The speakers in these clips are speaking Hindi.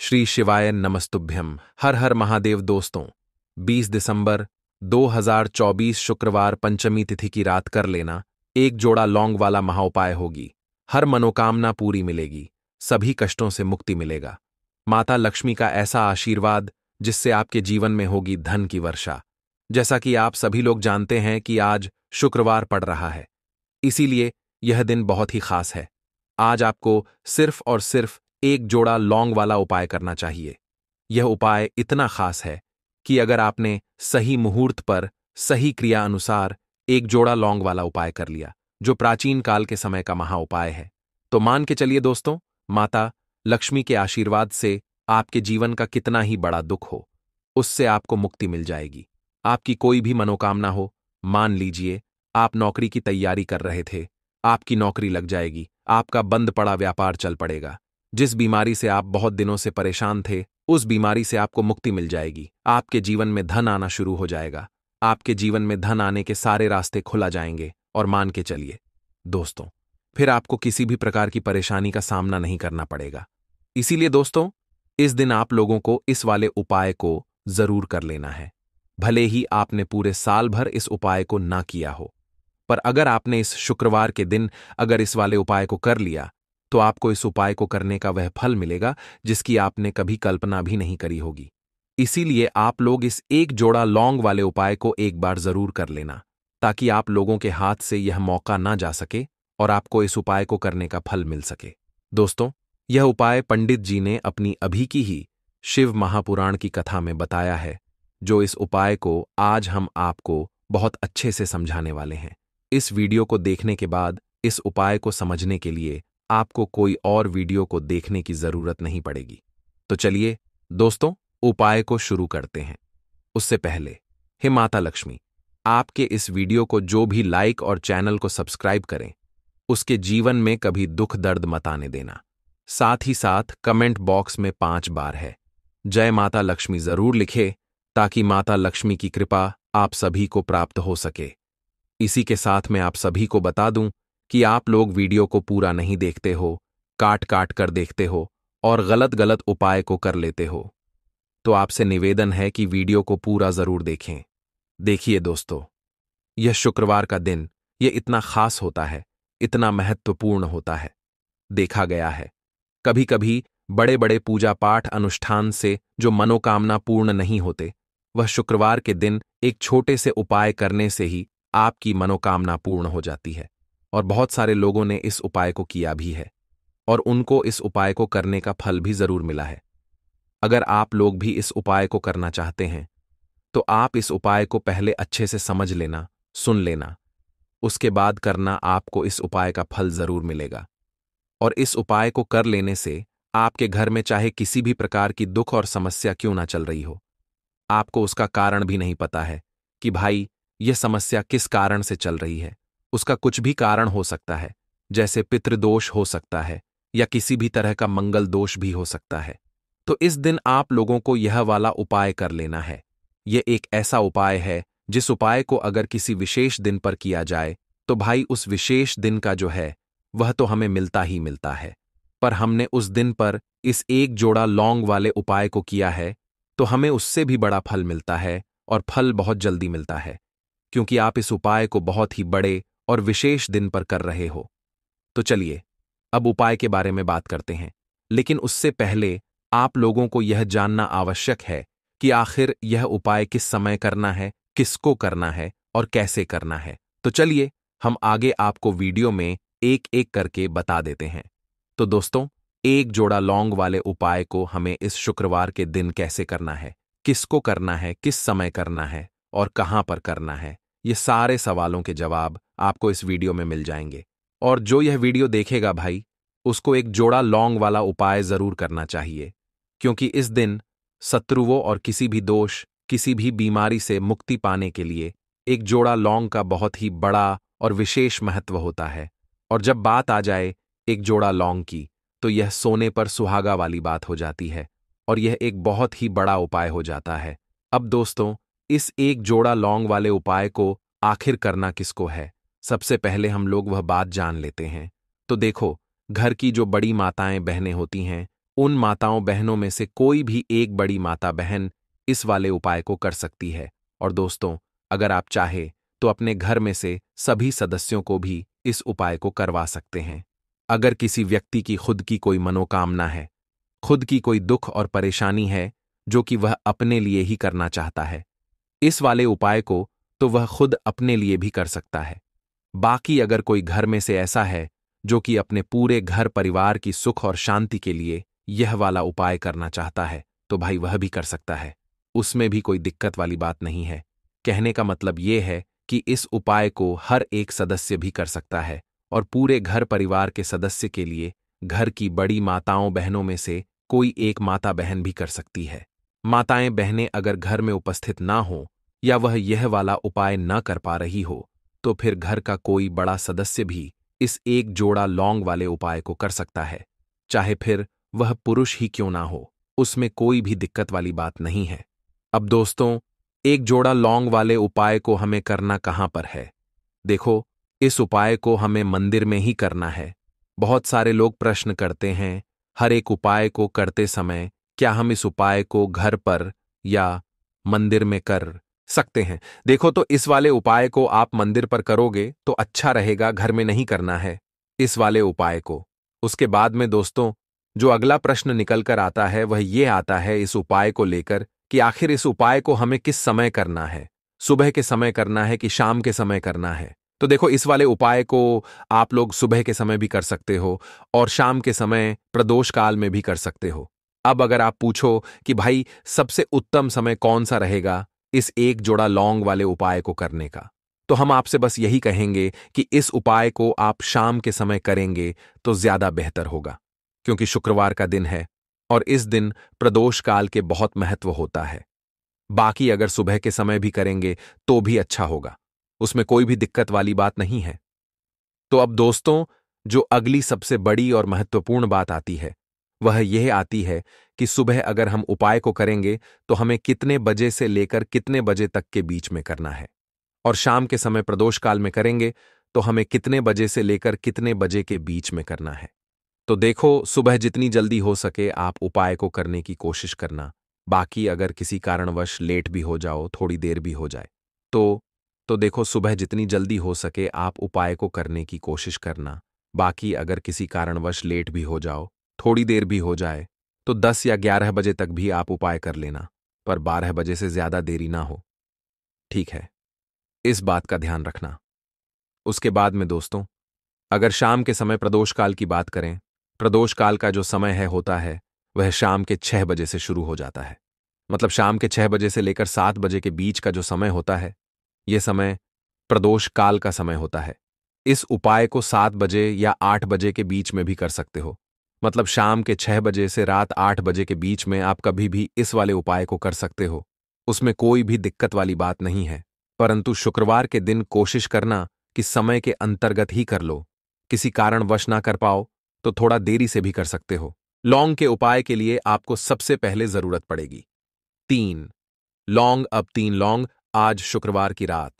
श्री शिवाय नमस्तुभ्यम। हर हर महादेव। दोस्तों, 20 दिसंबर 2024 शुक्रवार पंचमी तिथि की रात कर लेना एक जोड़ा लौंग वाला महाउपाय होगी। हर मनोकामना पूरी मिलेगी, सभी कष्टों से मुक्ति मिलेगा। माता लक्ष्मी का ऐसा आशीर्वाद जिससे आपके जीवन में होगी धन की वर्षा। जैसा कि आप सभी लोग जानते हैं कि आज शुक्रवार पड़ रहा है, इसीलिए यह दिन बहुत ही खास है। आज आपको सिर्फ और सिर्फ एक जोड़ा लौंग वाला उपाय करना चाहिए। यह उपाय इतना खास है कि अगर आपने सही मुहूर्त पर सही क्रिया अनुसार एक जोड़ा लौंग वाला उपाय कर लिया, जो प्राचीन काल के समय का महा उपाय है, तो मान के चलिए दोस्तों, माता लक्ष्मी के आशीर्वाद से आपके जीवन का कितना ही बड़ा दुख हो, उससे आपको मुक्ति मिल जाएगी। आपकी कोई भी मनोकामना हो, मान लीजिए आप नौकरी की तैयारी कर रहे थे, आपकी नौकरी लग जाएगी, आपका बंद पड़ा व्यापार चल पड़ेगा। जिस बीमारी से आप बहुत दिनों से परेशान थे, उस बीमारी से आपको मुक्ति मिल जाएगी। आपके जीवन में धन आना शुरू हो जाएगा। आपके जीवन में धन आने के सारे रास्ते खुला जाएंगे। और मान के चलिए दोस्तों, फिर आपको किसी भी प्रकार की परेशानी का सामना नहीं करना पड़ेगा। इसीलिए दोस्तों, इस दिन आप लोगों को इस वाले उपाय को जरूर कर लेना है। भले ही आपने पूरे साल भर इस उपाय को ना किया हो, पर अगर आपने इस शुक्रवार के दिन अगर इस वाले उपाय को कर लिया, तो आपको इस उपाय को करने का वह फल मिलेगा जिसकी आपने कभी कल्पना भी नहीं करी होगी। इसीलिए आप लोग इस एक जोड़ा लौंग वाले उपाय को एक बार जरूर कर लेना, ताकि आप लोगों के हाथ से यह मौका ना जा सके और आपको इस उपाय को करने का फल मिल सके। दोस्तों, यह उपाय पंडित जी ने अपनी अभी की ही शिव महापुराण की कथा में बताया है, जो इस उपाय को आज हम आपको बहुत अच्छे से समझाने वाले हैं। इस वीडियो को देखने के बाद इस उपाय को समझने के लिए आपको कोई और वीडियो को देखने की जरूरत नहीं पड़ेगी। तो चलिए दोस्तों, उपाय को शुरू करते हैं। उससे पहले, हे माता लक्ष्मी, आपके इस वीडियो को जो भी लाइक और चैनल को सब्सक्राइब करें, उसके जीवन में कभी दुख दर्द मत आने देना। साथ ही साथ कमेंट बॉक्स में 5 बार है जय माता लक्ष्मी जरूर लिखे, ताकि माता लक्ष्मी की कृपा आप सभी को प्राप्त हो सके। इसी के साथ मैं आप सभी को बता दूं कि आप लोग वीडियो को पूरा नहीं देखते हो, काट काट कर देखते हो और गलत गलत उपाय को कर लेते हो, तो आपसे निवेदन है कि वीडियो को पूरा जरूर देखें। देखिए दोस्तों, यह शुक्रवार का दिन यह इतना खास होता है, इतना महत्वपूर्ण होता है। देखा गया है कभी कभी बड़े बड़े पूजा पाठ अनुष्ठान से जो मनोकामना पूर्ण नहीं होते, वह शुक्रवार के दिन एक छोटे से उपाय करने से ही आपकी मनोकामना पूर्ण हो जाती है। और बहुत सारे लोगों ने इस उपाय को किया भी है और उनको इस उपाय को करने का फल भी जरूर मिला है। अगर आप लोग भी इस उपाय को करना चाहते हैं, तो आप इस उपाय को पहले अच्छे से समझ लेना, सुन लेना, उसके बाद करना। आपको इस उपाय का फल जरूर मिलेगा। और इस उपाय को कर लेने से आपके घर में चाहे किसी भी प्रकार की दुख और समस्या क्यों ना चल रही हो, आपको उसका कारण भी नहीं पता है कि भाई यह समस्या किस कारण से चल रही है। उसका कुछ भी कारण हो सकता है, जैसे पितृदोष हो सकता है या किसी भी तरह का मंगल दोष भी हो सकता है। तो इस दिन आप लोगों को यह वाला उपाय कर लेना है। यह एक ऐसा उपाय है जिस उपाय को अगर किसी विशेष दिन पर किया जाए, तो भाई उस विशेष दिन का जो है वह तो हमें मिलता ही मिलता है। पर हमने उस दिन पर इस एक जोड़ा लौंग वाले उपाय को किया है, तो हमें उससे भी बड़ा फल मिलता है और फल बहुत जल्दी मिलता है, क्योंकि आप इस उपाय को बहुत ही बड़े और विशेष दिन पर कर रहे हो। तो चलिए अब उपाय के बारे में बात करते हैं, लेकिन उससे पहले आप लोगों को यह जानना आवश्यक है कि आखिर यह उपाय किस समय करना है, किसको करना है और कैसे करना है। तो चलिए हम आगे आपको वीडियो में एक एक करके बता देते हैं। तो दोस्तों, एक जोड़ा लौंग वाले उपाय को हमें इस शुक्रवार के दिन कैसे करना है, किसको करना है, किस समय करना है और कहां पर करना है, ये सारे सवालों के जवाब आपको इस वीडियो में मिल जाएंगे। और जो यह वीडियो देखेगा भाई, उसको एक जोड़ा लौंग वाला उपाय जरूर करना चाहिए, क्योंकि इस दिन शत्रुओं और किसी भी दोष, किसी भी बीमारी से मुक्ति पाने के लिए एक जोड़ा लौंग का बहुत ही बड़ा और विशेष महत्व होता है। और जब बात आ जाए एक जोड़ा लौंग की, तो यह सोने पर सुहागा वाली बात हो जाती है और यह एक बहुत ही बड़ा उपाय हो जाता है। अब दोस्तों, इस एक जोड़ा लौंग वाले उपाय को आखिर करना किसको है, सबसे पहले हम लोग वह बात जान लेते हैं। तो देखो, घर की जो बड़ी माताएं बहनें होती हैं, उन माताओं बहनों में से कोई भी एक बड़ी माता बहन इस वाले उपाय को कर सकती है। और दोस्तों, अगर आप चाहे तो अपने घर में से सभी सदस्यों को भी इस उपाय को करवा सकते हैं। अगर किसी व्यक्ति की खुद की कोई मनोकामना है, खुद की कोई दुख और परेशानी है जो कि वह अपने लिए ही करना चाहता है, इस वाले उपाय को तो वह खुद अपने लिए भी कर सकता है। बाकी अगर कोई घर में से ऐसा है जो कि अपने पूरे घर परिवार की सुख और शांति के लिए यह वाला उपाय करना चाहता है, तो भाई वह भी कर सकता है। उसमें भी कोई दिक्कत वाली बात नहीं है। कहने का मतलब यह है कि इस उपाय को हर एक सदस्य भी कर सकता है और पूरे घर परिवार के सदस्य के लिए घर की बड़ी माताओं बहनों में से कोई एक माता बहन भी कर सकती है। माताएं बहनें अगर घर में उपस्थित ना हो या वह यह वाला उपाय न कर पा रही हो, तो फिर घर का कोई बड़ा सदस्य भी इस एक जोड़ा लौंग वाले उपाय को कर सकता है। चाहे फिर वह पुरुष ही क्यों ना हो, उसमें कोई भी दिक्कत वाली बात नहीं है। अब दोस्तों, एक जोड़ा लौंग वाले उपाय को हमें करना कहाँ पर है? देखो, इस उपाय को हमें मंदिर में ही करना है। बहुत सारे लोग प्रश्न करते हैं, हर एक उपाय को करते समय क्या हम इस उपाय को घर पर या मंदिर में कर सकते हैं? देखो, तो इस वाले उपाय को आप मंदिर पर करोगे तो अच्छा रहेगा, घर में नहीं करना है इस वाले उपाय को। उसके बाद में दोस्तों, जो अगला प्रश्न निकल कर आता है वह ये आता है इस उपाय को लेकर कि आखिर इस उपाय को हमें किस समय करना है? सुबह के समय करना है कि शाम के समय करना है? तो देखो, इस वाले उपाय को आप लोग सुबह के समय भी कर सकते हो और शाम के समय प्रदोष काल में भी कर सकते हो। अब अगर आप पूछो कि भाई सबसे उत्तम समय कौन सा रहेगा इस एक जोड़ा लौंग वाले उपाय को करने का, तो हम आपसे बस यही कहेंगे कि इस उपाय को आप शाम के समय करेंगे तो ज्यादा बेहतर होगा, क्योंकि शुक्रवार का दिन है और इस दिन प्रदोष काल के बहुत महत्व होता है। बाकी अगर सुबह के समय भी करेंगे तो भी अच्छा होगा, उसमें कोई भी दिक्कत वाली बात नहीं है। तो अब दोस्तों, जो अगली सबसे बड़ी और महत्वपूर्ण बात आती है वह यह आती है कि सुबह अगर हम उपाय को करेंगे तो हमें कितने बजे से लेकर कितने बजे तक के बीच में करना है, और शाम के समय प्रदोष काल में करेंगे तो हमें कितने बजे से लेकर कितने बजे के बीच में करना है। तो देखो, सुबह जितनी जल्दी हो सके आप उपाय को करने की कोशिश करना। बाकी अगर किसी कारणवश लेट भी हो जाओ, थोड़ी देर भी हो जाए, तो तो देखो, सुबह जितनी जल्दी हो सके आप उपाय को करने की कोशिश करना। बाकी अगर किसी कारणवश लेट भी हो जाओ, थोड़ी देर भी हो जाए, तो 10 या 11 बजे तक भी आप उपाय कर लेना, पर 12 बजे से ज्यादा देरी ना हो। ठीक है, इस बात का ध्यान रखना। उसके बाद में दोस्तों, अगर शाम के समय प्रदोष काल की बात करें, प्रदोष काल का जो समय है होता है वह शाम के 6 बजे से शुरू हो जाता है। मतलब शाम के 6 बजे से लेकर 7 बजे के बीच का जो समय होता है, यह समय प्रदोष काल का समय होता है। इस उपाय को 7 बजे या 8 बजे के बीच में भी कर सकते हो। मतलब शाम के 6 बजे से रात 8 बजे के बीच में आप कभी भी इस वाले उपाय को कर सकते हो, उसमें कोई भी दिक्कत वाली बात नहीं है। परंतु शुक्रवार के दिन कोशिश करना कि समय के अंतर्गत ही कर लो। किसी कारणवश ना कर पाओ तो थोड़ा देरी से भी कर सकते हो। लौंग के उपाय के लिए आपको सबसे पहले जरूरत पड़ेगी 3 लौंग। अब 3 लौंग आज शुक्रवार की रात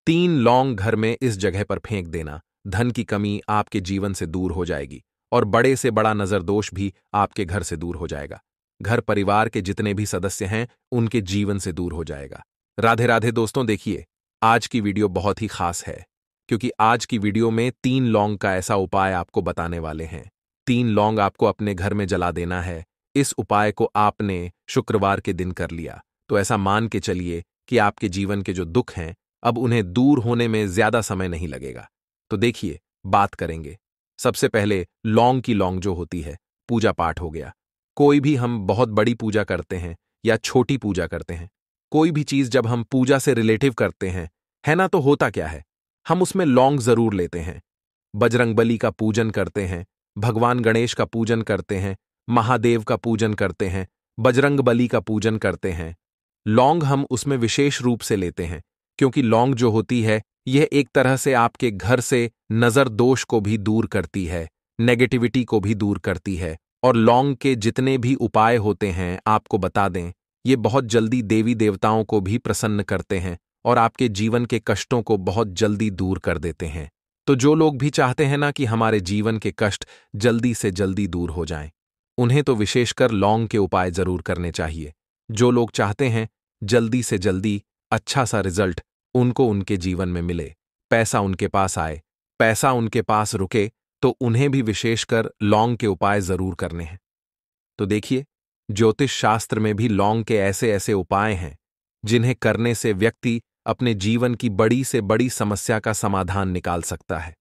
3 लौंग घर में इस जगह पर फेंक देना। धन की कमी आपके जीवन से दूर हो जाएगी और बड़े से बड़ा नजर दोष भी आपके घर से दूर हो जाएगा। घर परिवार के जितने भी सदस्य हैं उनके जीवन से दूर हो जाएगा। राधे राधे दोस्तों। देखिए, आज की वीडियो बहुत ही खास है, क्योंकि आज की वीडियो में 3 लौंग का ऐसा उपाय आपको बताने वाले हैं। 3 लौंग आपको अपने घर में जला देना है। इस उपाय को आपने शुक्रवार के दिन कर लिया तो ऐसा मान के चलिए कि आपके जीवन के जो दुख हैं अब उन्हें दूर होने में ज्यादा समय नहीं लगेगा। तो देखिए, बात करेंगे। सबसे पहले लौंग की लौंग जो होती है, पूजा पाठ हो गया। कोई भी हम बहुत बड़ी पूजा करते हैं या छोटी पूजा करते हैं, कोई भी चीज जब हम पूजा से रिलेटिव करते हैं, है ना, तो होता क्या है, हम उसमें लौंग जरूर लेते हैं। बजरंगबली का पूजन करते हैं, भगवान गणेश का पूजन करते हैं, महादेव का पूजन करते हैं, बजरंगबली का पूजन करते हैं। लौंग हम उसमें विशेष रूप से लेते हैं, क्योंकि लौंग जो होती है यह एक तरह से आपके घर से नजर दोष को भी दूर करती है, नेगेटिविटी को भी दूर करती है। और लौंग के जितने भी उपाय होते हैं आपको बता दें, ये बहुत जल्दी देवी देवताओं को भी प्रसन्न करते हैं और आपके जीवन के कष्टों को बहुत जल्दी दूर कर देते हैं। तो जो लोग भी चाहते हैं ना कि हमारे जीवन के कष्ट जल्दी से जल्दी दूर हो जाएं, उन्हें तो विशेषकर लौंग के उपाय जरूर करने चाहिए। जो लोग चाहते हैं जल्दी से जल्दी अच्छा सा रिजल्ट उनको उनके जीवन में मिले, पैसा उनके पास आए, पैसा उनके पास रुके, तो उन्हें भी विशेषकर लौंग के उपाय जरूर करने हैं। तो देखिए, ज्योतिष शास्त्र में भी लौंग के ऐसे ऐसे उपाय हैं जिन्हें करने से व्यक्ति अपने जीवन की बड़ी से बड़ी समस्या का समाधान निकाल सकता है।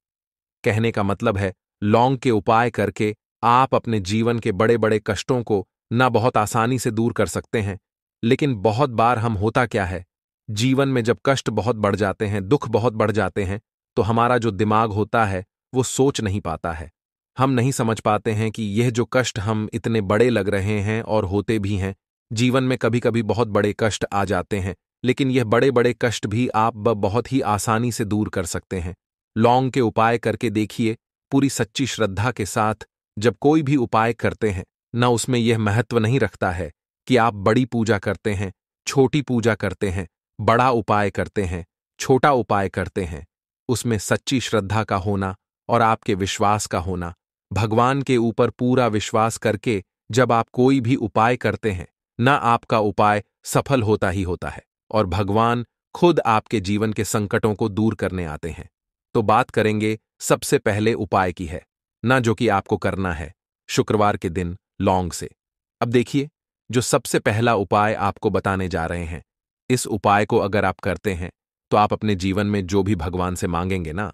कहने का मतलब है, लौंग के उपाय करके आप अपने जीवन के बड़े बड़े कष्टों को ना बहुत आसानी से दूर कर सकते हैं। लेकिन बहुत बार हम होता क्या है, जीवन में जब कष्ट बहुत बढ़ जाते हैं, दुख बहुत बढ़ जाते हैं, तो हमारा जो दिमाग होता है वो सोच नहीं पाता है। हम नहीं समझ पाते हैं कि यह जो कष्ट हम इतने बड़े लग रहे हैं और होते भी हैं। जीवन में कभी कभी बहुत बड़े कष्ट आ जाते हैं, लेकिन यह बड़े बड़े कष्ट भी आप बहुत ही आसानी से दूर कर सकते हैं। लौंग के उपाय करके देखिए, पूरी सच्ची श्रद्धा के साथ जब कोई भी उपाय करते हैं, ना उसमें यह महत्व नहीं रखता है कि आप बड़ी पूजा करते हैं, छोटी पूजा करते हैं, बड़ा उपाय करते हैं, छोटा उपाय करते हैं। उसमें सच्ची श्रद्धा का होना और आपके विश्वास का होना, भगवान के ऊपर पूरा विश्वास करके जब आप कोई भी उपाय करते हैं, ना आपका उपाय सफल होता ही होता है और भगवान खुद आपके जीवन के संकटों को दूर करने आते हैं। तो बात करेंगे सबसे पहले उपाय की है, ना जो कि आपको करना है शुक्रवार के दिन लौंग से। अब देखिए, जो सबसे पहला उपाय आपको बताने जा रहे हैं, इस उपाय को अगर आप करते हैं तो आप अपने जीवन में जो भी भगवान से मांगेंगे ना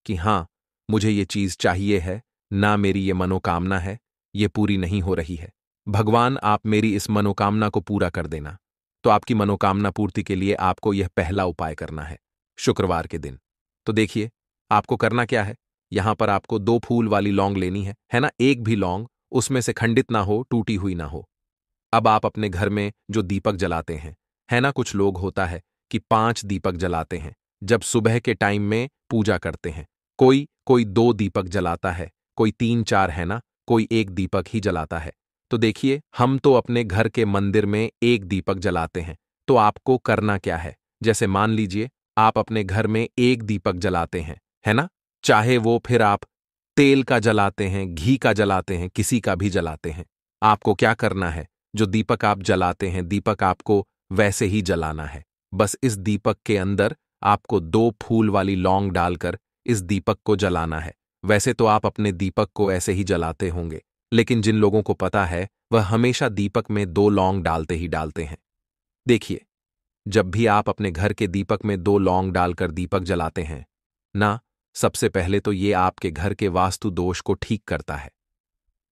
कि हाँ, मुझे ये चीज चाहिए है, ना मेरी ये मनोकामना है, ये पूरी नहीं हो रही है, भगवान आप मेरी इस मनोकामना को पूरा कर देना। तो आपकी मनोकामना पूर्ति के लिए आपको यह पहला उपाय करना है शुक्रवार के दिन। तो देखिए, आपको करना क्या है, यहां पर आपको 2 फूल वाली लौंग लेनी है ना। एक भी लौंग उसमें से खंडित ना हो, टूटी हुई ना हो। अब आप अपने घर में जो दीपक जलाते हैं, है ना, कुछ लोग होता है कि 5 दीपक जलाते हैं जब सुबह के टाइम में पूजा करते हैं। कोई कोई 2 दीपक जलाता है, कोई 3-4, है ना, कोई 1 दीपक ही जलाता है। तो देखिए, हम तो अपने घर के मंदिर में 1 दीपक जलाते हैं। तो आपको करना क्या है, जैसे मान लीजिए आप अपने घर में 1 दीपक जलाते हैं, है ना, चाहे वो फिर आप तेल का जलाते हैं, घी का जलाते हैं, किसी का भी जलाते हैं। आपको क्या करना है, जो दीपक आप जलाते हैं, दीपक आपको वैसे ही जलाना है। बस इस दीपक के अंदर आपको 2 फूल वाली लौंग डालकर इस दीपक को जलाना है। वैसे तो आप अपने दीपक को ऐसे ही जलाते होंगे, लेकिन जिन लोगों को पता है वह हमेशा दीपक में 2 लौंग डालते ही डालते हैं। देखिए, जब भी आप अपने घर के दीपक में 2 लौंग डालकर दीपक जलाते हैं ना, सबसे पहले तो ये आपके घर के वास्तु दोष को ठीक करता है।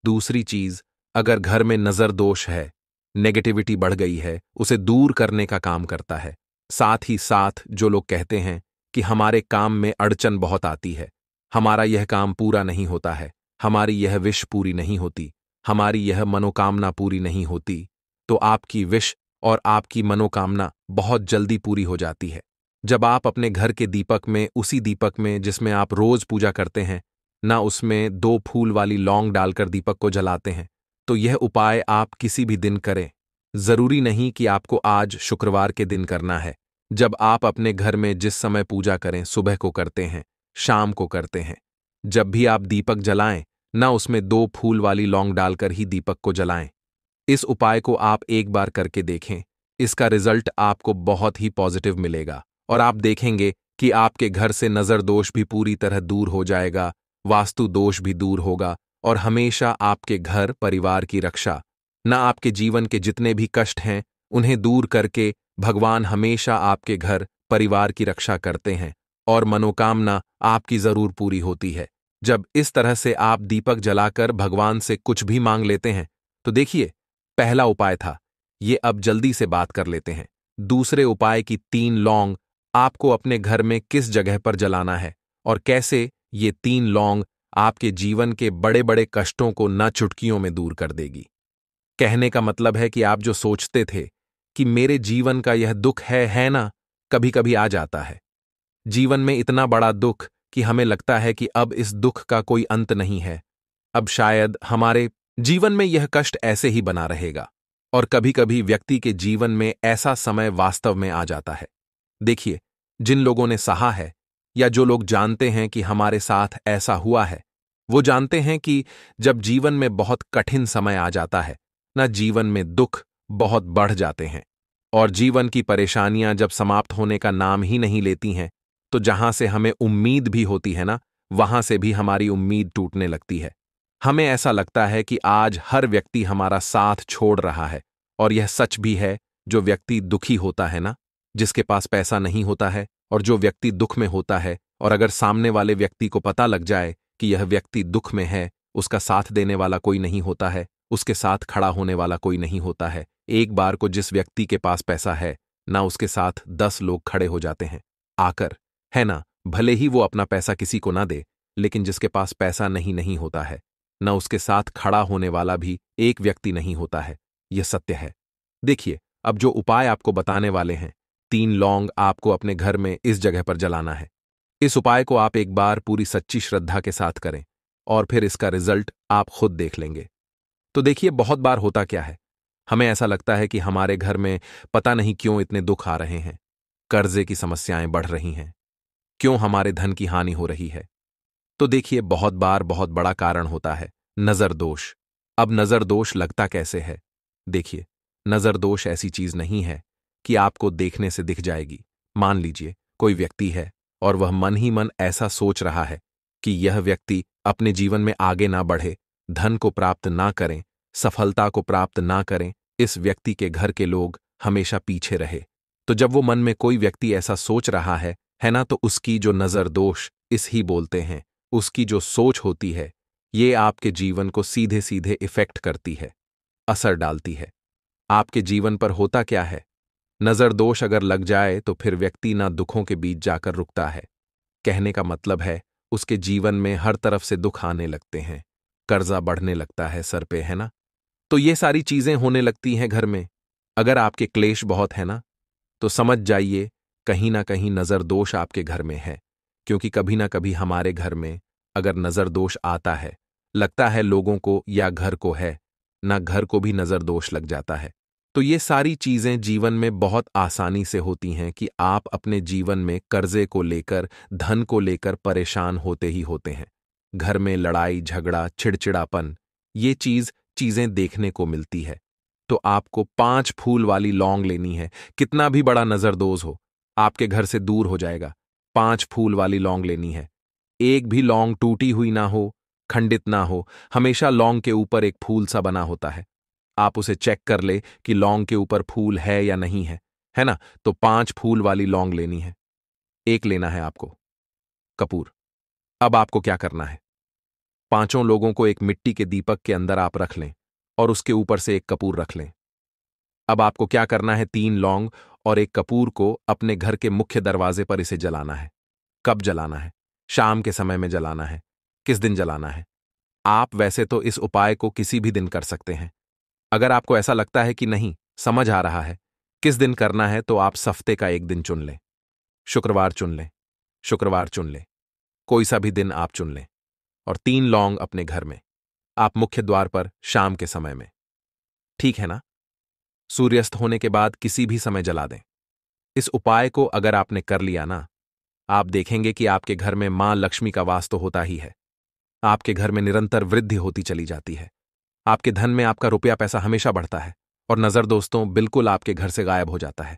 दूसरी चीज, अगर घर में नजर दोष है, नेगेटिविटी बढ़ गई है, उसे दूर करने का काम करता है। साथ ही साथ जो लोग कहते हैं कि हमारे काम में अड़चन बहुत आती है, हमारा यह काम पूरा नहीं होता है, हमारी यह विश पूरी नहीं होती, हमारी यह मनोकामना पूरी नहीं होती, तो आपकी विश और आपकी मनोकामना बहुत जल्दी पूरी हो जाती है जब आप अपने घर के दीपक में, उसी दीपक में जिसमें आप रोज पूजा करते हैं ना, उसमें 2 फूल वाली लौंग डालकर दीपक को जलाते हैं। तो यह उपाय आप किसी भी दिन करें, जरूरी नहीं कि आपको आज शुक्रवार के दिन करना है। जब आप अपने घर में जिस समय पूजा करें, सुबह को करते हैं, शाम को करते हैं, जब भी आप दीपक जलाएं ना, उसमें 2 फूल वाली लौंग डालकर ही दीपक को जलाएं। इस उपाय को आप एक बार करके देखें, इसका रिजल्ट आपको बहुत ही पॉजिटिव मिलेगा और आप देखेंगे कि आपके घर से नजर दोष भी पूरी तरह दूर हो जाएगा, वास्तु दोष भी दूर होगा और हमेशा आपके घर परिवार की रक्षा, न आपके जीवन के जितने भी कष्ट हैं उन्हें दूर करके भगवान हमेशा आपके घर परिवार की रक्षा करते हैं और मनोकामना आपकी जरूर पूरी होती है। जब इस तरह से आप दीपक जलाकर भगवान से कुछ भी मांग लेते हैं, तो देखिए, पहला उपाय था ये। अब जल्दी से बात कर लेते हैं दूसरे उपाय की। 3 लौंग आपको अपने घर में किस जगह पर जलाना है और कैसे ये 3 लौंग आपके जीवन के बड़े बड़े कष्टों को न चुटकियों में दूर कर देगी। कहने का मतलब है कि आप जो सोचते थे कि मेरे जीवन का यह दुख है ना, कभी कभी आ जाता है जीवन में इतना बड़ा दुख कि हमें लगता है कि अब इस दुख का कोई अंत नहीं है, अब शायद हमारे जीवन में यह कष्ट ऐसे ही बना रहेगा। और कभी कभी व्यक्ति के जीवन में ऐसा समय वास्तव में आ जाता है। देखिए, जिन लोगों ने सहा है या जो लोग जानते हैं कि हमारे साथ ऐसा हुआ है, वो जानते हैं कि जब जीवन में बहुत कठिन समय आ जाता है ना, जीवन में दुख बहुत बढ़ जाते हैं और जीवन की परेशानियां जब समाप्त होने का नाम ही नहीं लेती हैं, तो जहां से हमें उम्मीद भी होती है ना, वहां से भी हमारी उम्मीद टूटने लगती है। हमें ऐसा लगता है कि आज हर व्यक्ति हमारा साथ छोड़ रहा है। और यह सच भी है। जो व्यक्ति दुखी होता है ना, जिसके पास पैसा नहीं होता है, और जो व्यक्ति दुख में होता है, और अगर सामने वाले व्यक्ति को पता लग जाए कि यह व्यक्ति दुख में है, उसका साथ देने वाला कोई नहीं होता है, उसके साथ खड़ा होने वाला कोई नहीं होता है। एक बार को जिस व्यक्ति के पास पैसा है ना, उसके साथ 10 लोग खड़े हो जाते हैं आकर, है ना। भले ही वो अपना पैसा किसी को ना दे, लेकिन जिसके पास पैसा नहीं होता है ना, उसके साथ खड़ा होने वाला भी एक व्यक्ति नहीं होता है। यह सत्य है। देखिए, अब जो उपाय आपको बताने वाले हैं, 3 लौंग आपको अपने घर में इस जगह पर जलाना है। इस उपाय को आप एक बार पूरी सच्ची श्रद्धा के साथ करें और फिर इसका रिजल्ट आप खुद देख लेंगे। तो देखिए, बहुत बार होता क्या है, हमें ऐसा लगता है कि हमारे घर में पता नहीं क्यों इतने दुख आ रहे हैं, कर्जे की समस्याएं बढ़ रही हैं, क्यों हमारे धन की हानि हो रही है। तो देखिए, बहुत बार बहुत बड़ा कारण होता है नजर दोष। अब नजर दोष लगता कैसे है? देखिए, नजर दोष ऐसी चीज नहीं है कि आपको देखने से दिख जाएगी। मान लीजिए कोई व्यक्ति है और वह मन ही मन ऐसा सोच रहा है कि यह व्यक्ति अपने जीवन में आगे ना बढ़े, धन को प्राप्त ना करें, सफलता को प्राप्त ना करें, इस व्यक्ति के घर के लोग हमेशा पीछे रहे। तो जब वो मन में कोई व्यक्ति ऐसा सोच रहा है ना, तो उसकी जो नजर दोष इस ही बोलते हैं, उसकी जो सोच होती है, ये आपके जीवन को सीधे सीधे इफेक्ट करती है, असर डालती है। आपके जीवन पर होता क्या है, नजर दोष अगर लग जाए तो फिर व्यक्ति ना दुखों के बीच जाकर रुकता है। कहने का मतलब है, उसके जीवन में हर तरफ से दुख आने लगते हैं, कर्जा बढ़ने लगता है सर पे, है ना। तो ये सारी चीजें होने लगती हैं घर में। अगर आपके क्लेश बहुत है ना, तो समझ जाइए कहीं ना कहीं नजर दोष आपके घर में है। क्योंकि कभी ना कभी हमारे घर में अगर नजर दोष आता है, लगता है लोगों को या घर को है ना, घर को भी नजर दोष लग जाता है। तो ये सारी चीजें जीवन में बहुत आसानी से होती हैं कि आप अपने जीवन में कर्जे को लेकर, धन को लेकर परेशान होते ही होते हैं। घर में लड़ाई झगड़ा, चिड़चिड़ापन, ये चीजें देखने को मिलती है। तो आपको 5 फूल वाली लौंग लेनी है। कितना भी बड़ा नजरदोज हो, आपके घर से दूर हो जाएगा। 5 फूल वाली लौंग लेनी है। एक भी लौंग टूटी हुई ना हो, खंडित ना हो, हमेशा लौंग के ऊपर एक फूल सा बना होता है। आप उसे चेक कर ले कि लौंग के ऊपर फूल है या नहीं है ना। तो 5 फूल वाली लौंग लेनी है। एक लेना है आपको कपूर। अब आपको क्या करना है, पांचों लोगों को एक मिट्टी के दीपक के अंदर आप रख लें और उसके ऊपर से एक कपूर रख लें। अब आपको क्या करना है, 3 लौंग और एक कपूर को अपने घर के मुख्य दरवाजे पर इसे जलाना है। कब जलाना है? शाम के समय में जलाना है। किस दिन जलाना है? आप वैसे तो इस उपाय को किसी भी दिन कर सकते हैं। अगर आपको ऐसा लगता है कि नहीं समझ आ रहा है किस दिन करना है, तो आप सफ्ते का एक दिन चुन लें। शुक्रवार चुन लें, शुक्रवार चुन लें, कोई सा भी दिन आप चुन लें। और 3 लौंग अपने घर में, आप मुख्य द्वार पर शाम के समय में, ठीक है ना। सूर्यास्त होने के बाद किसी भी समय जला दें। इस उपाय को अगर आपने कर लिया ना, आप देखेंगे कि आपके घर में मां लक्ष्मी का वास तो होता ही है। आपके घर में निरंतर वृद्धि होती चली जाती है। आपके धन में आपका रुपया पैसा हमेशा बढ़ता है और नजर दोस्तों बिल्कुल आपके घर से गायब हो जाता है।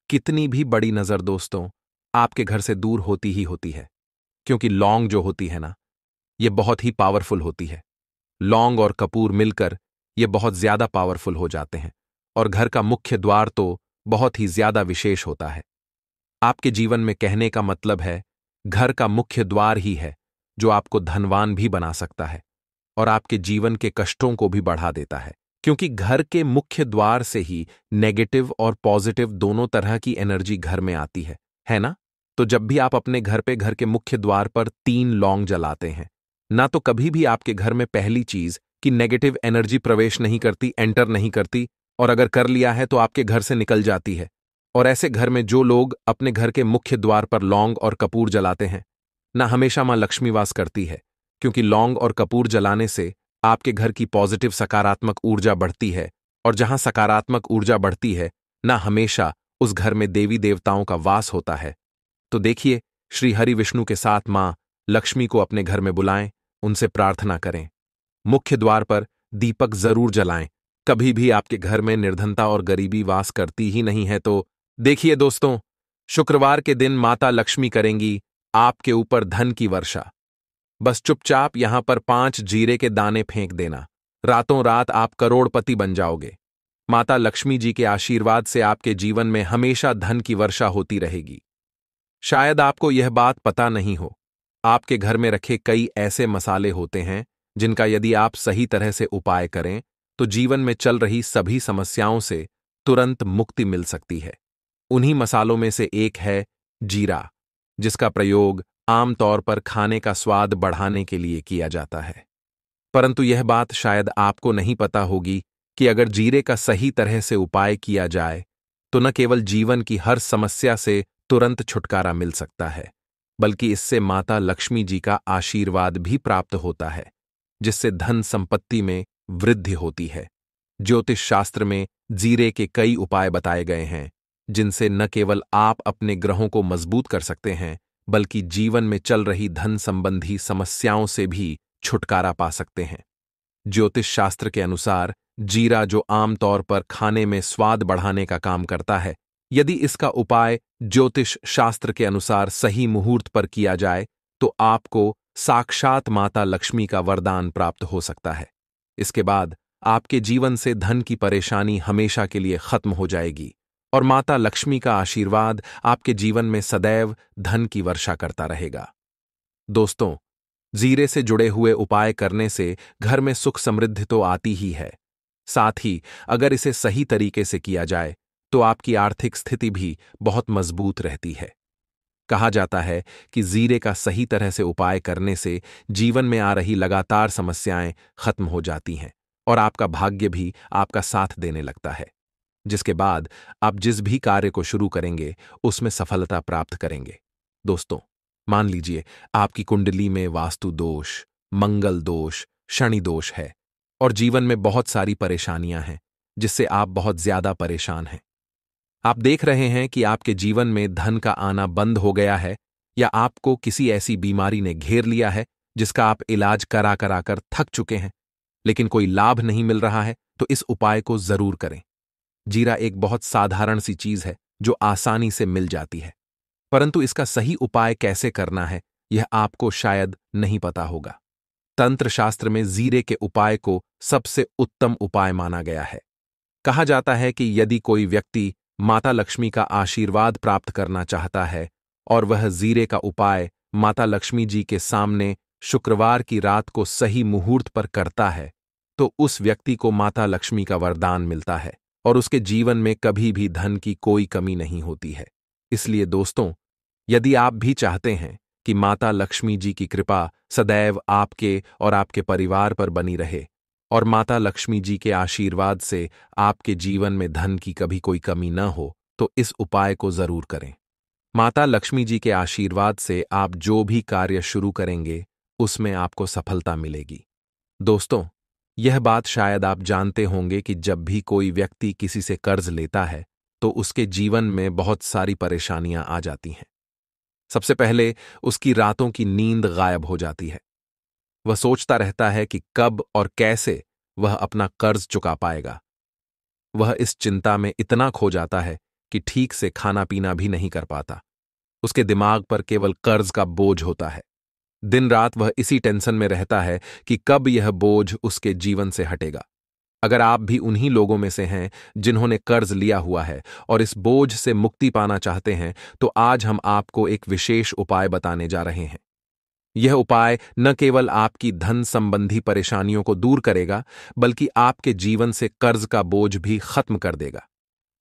कितनी भी बड़ी नजर दोस्तों आपके घर से दूर होती ही होती है। क्योंकि लौंग जो होती है ना, ये बहुत ही पावरफुल होती है। लौंग और कपूर मिलकर ये बहुत ज्यादा पावरफुल हो जाते हैं और घर का मुख्य द्वार तो बहुत ही ज्यादा विशेष होता है। आपके जीवन में कहने का मतलब है, घर का मुख्य द्वार ही है जो आपको धनवान भी बना सकता है और आपके जीवन के कष्टों को भी बढ़ा देता है। क्योंकि घर के मुख्य द्वार से ही नेगेटिव और पॉजिटिव दोनों तरह की एनर्जी घर में आती है ना। तो जब भी आप अपने घर पे घर के मुख्य द्वार पर 3 लौंग जलाते हैं ना, तो कभी भी आपके घर में पहली चीज कि नेगेटिव एनर्जी प्रवेश नहीं करती, एंटर नहीं करती, और अगर कर लिया है तो आपके घर से निकल जाती है। और ऐसे घर में जो लोग अपने घर के मुख्य द्वार पर लौंग और कपूर जलाते हैं ना, हमेशा मां लक्ष्मी वास करती है। क्योंकि लौंग और कपूर जलाने से आपके घर की पॉजिटिव सकारात्मक ऊर्जा बढ़ती है और जहां सकारात्मक ऊर्जा बढ़ती है ना, हमेशा उस घर में देवी देवताओं का वास होता है। तो देखिए, श्री हरि विष्णु के साथ मां लक्ष्मी को अपने घर में बुलाएं उनसे प्रार्थना करें। मुख्य द्वार पर दीपक जरूर जलाएं। कभी भी आपके घर में निर्धनता और गरीबी वास करती ही नहीं है तो देखिए दोस्तों, शुक्रवार के दिन माता लक्ष्मी करेंगी आपके ऊपर धन की वर्षा। बस चुपचाप यहां पर 5 जीरे के दाने फेंक देना। रातों रात आप करोड़पति बन जाओगे। माता लक्ष्मी जी के आशीर्वाद से आपके जीवन में हमेशा धन की वर्षा होती रहेगी। शायद आपको यह बात पता नहीं हो, आपके घर में रखे कई ऐसे मसाले होते हैं जिनका यदि आप सही तरह से उपाय करें तो जीवन में चल रही सभी समस्याओं से तुरंत मुक्ति मिल सकती है। उन्हीं मसालों में से एक है जीरा, जिसका प्रयोग आमतौर पर खाने का स्वाद बढ़ाने के लिए किया जाता है। परंतु यह बात शायद आपको नहीं पता होगी कि अगर जीरे का सही तरह से उपाय किया जाए तो न केवल जीवन की हर समस्या से तुरंत छुटकारा मिल सकता है, बल्कि इससे माता लक्ष्मी जी का आशीर्वाद भी प्राप्त होता है, जिससे धन संपत्ति में वृद्धि होती है। ज्योतिष शास्त्र में जीरे के कई उपाय बताए गए हैं, जिनसे न केवल आप अपने ग्रहों को मजबूत कर सकते हैं, बल्कि जीवन में चल रही धन संबंधी समस्याओं से भी छुटकारा पा सकते हैं। ज्योतिष शास्त्र के अनुसार जीरा, जो आमतौर पर खाने में स्वाद बढ़ाने का काम करता है, यदि इसका उपाय ज्योतिष शास्त्र के अनुसार सही मुहूर्त पर किया जाए तो आपको साक्षात माता लक्ष्मी का वरदान प्राप्त हो सकता है। इसके बाद आपके जीवन से धन की परेशानी हमेशा के लिए खत्म हो जाएगी और माता लक्ष्मी का आशीर्वाद आपके जीवन में सदैव धन की वर्षा करता रहेगा। दोस्तों, जीरे से जुड़े हुए उपाय करने से घर में सुख समृद्धि तो आती ही है, साथ ही अगर इसे सही तरीके से किया जाए तो आपकी आर्थिक स्थिति भी बहुत मजबूत रहती है। कहा जाता है कि जीरे का सही तरह से उपाय करने से जीवन में आ रही लगातार समस्याएं खत्म हो जाती हैं और आपका भाग्य भी आपका साथ देने लगता है, जिसके बाद आप जिस भी कार्य को शुरू करेंगे उसमें सफलता प्राप्त करेंगे। दोस्तों, मान लीजिए आपकी कुंडली में वास्तु दोष, मंगल दोष, शनि दोष है और जीवन में बहुत सारी परेशानियां हैं जिससे आप बहुत ज्यादा परेशान हैं। आप देख रहे हैं कि आपके जीवन में धन का आना बंद हो गया है या आपको किसी ऐसी बीमारी ने घेर लिया है जिसका आप इलाज करा करा कर थक चुके हैं, लेकिन कोई लाभ नहीं मिल रहा है, तो इस उपाय को जरूर करें। जीरा एक बहुत साधारण सी चीज है जो आसानी से मिल जाती है, परंतु इसका सही उपाय कैसे करना है यह आपको शायद नहीं पता होगा। तंत्र शास्त्र में जीरे के उपाय को सबसे उत्तम उपाय माना गया है। कहा जाता है कि यदि कोई व्यक्ति माता लक्ष्मी का आशीर्वाद प्राप्त करना चाहता है और वह जीरे का उपाय माता लक्ष्मी जी के सामने शुक्रवार की रात को सही मुहूर्त पर करता है, तो उस व्यक्ति को माता लक्ष्मी का वरदान मिलता है और उसके जीवन में कभी भी धन की कोई कमी नहीं होती है। इसलिए दोस्तों, यदि आप भी चाहते हैं कि माता लक्ष्मी जी की कृपा सदैव आपके और आपके परिवार पर बनी रहे और माता लक्ष्मी जी के आशीर्वाद से आपके जीवन में धन की कभी कोई कमी न हो, तो इस उपाय को जरूर करें। माता लक्ष्मी जी के आशीर्वाद से आप जो भी कार्य शुरू करेंगे उसमें आपको सफलता मिलेगी। दोस्तों, यह बात शायद आप जानते होंगे कि जब भी कोई व्यक्ति किसी से कर्ज लेता है तो उसके जीवन में बहुत सारी परेशानियां आ जाती हैं। सबसे पहले उसकी रातों की नींद गायब हो जाती है। वह सोचता रहता है कि कब और कैसे वह अपना कर्ज चुका पाएगा। वह इस चिंता में इतना खो जाता है कि ठीक से खाना पीना भी नहीं कर पाता। उसके दिमाग पर केवल कर्ज का बोझ होता है। दिन रात वह इसी टेंशन में रहता है कि कब यह बोझ उसके जीवन से हटेगा। अगर आप भी उन्हीं लोगों में से हैं जिन्होंने कर्ज लिया हुआ है और इस बोझ से मुक्ति पाना चाहते हैं, तो आज हम आपको एक विशेष उपाय बताने जा रहे हैं। यह उपाय न केवल आपकी धन संबंधी परेशानियों को दूर करेगा, बल्कि आपके जीवन से कर्ज का बोझ भी खत्म कर देगा।